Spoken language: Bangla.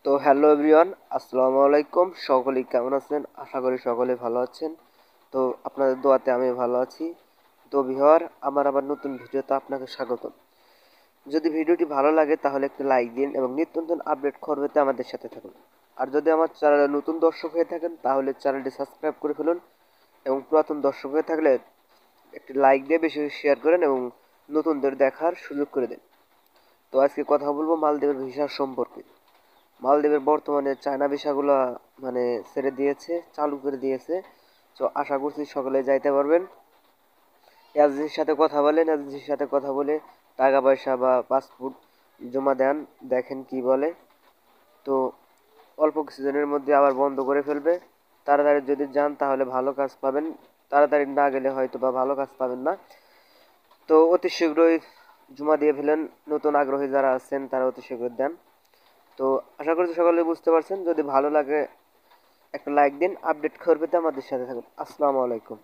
তো হ্যালো এভরিওয়ান, আসসালামু আলাইকুম। সকলেই কেমন আছেন? আশা করি সকলে ভালো আছেন। তো আপনাদের দোয়াতে আমি ভালো আছি। তো ভিউয়ার, আমার আবার নতুন ভিডিওতে আপনাকে স্বাগতম। যদি ভিডিওটি ভালো লাগে তাহলে একটি লাইক দিন এবং নিত্য নতুন আপডেট খবর পেতে আমাদের সাথে থাকুন। আর যদি আমার চ্যানেলে নতুন দর্শক হয়ে থাকেন তাহলে চ্যানেলটি সাবস্ক্রাইব করে ফেলুন এবং পুরাতন দর্শক হয়ে থাকলে একটি লাইক দিয়ে বেশি বেশি শেয়ার করেন এবং নতুনদের দেখার সুযোগ করে দেন। তো আজকে কথা বলবো মালদ্বীপের ভিসা সম্পর্কে। মালদ্বীপের বর্তমানে চায়না ভিসাগুলো ছেড়ে দিয়েছে, চালু করে দিয়েছে। তো আশা করছি সকলে যাইতে পারবেন। এজেন্সির সাথে কথা বলেন, এজেন্সির সাথে কথা বলে টাকা পয়সা বা পাসপোর্ট জমা দেন, দেখেন কি বলে। তো অল্প কিছুদিনের মধ্যে আবার বন্ধ করে ফেলবে। তাড়াতাড়ি যদি যান তাহলে ভালো কাজ পাবেন, তাড়াতাড়ি না গেলে হয়তো বা ভালো কাজ পাবেন না। তো অতি শীঘ্রই জমা দিয়ে ফেলেন। নতুন আগ্রহী যারা আছেন তারা অতি শীঘ্রই দেন। তো আশা করছি সকলে বুঝতে পারছেন। যদি ভালো লাগে একটা লাইক দিন, আপডেট খবর পেতে আমাদের সাথে থাকুন। আসসালামু আলাইকুম।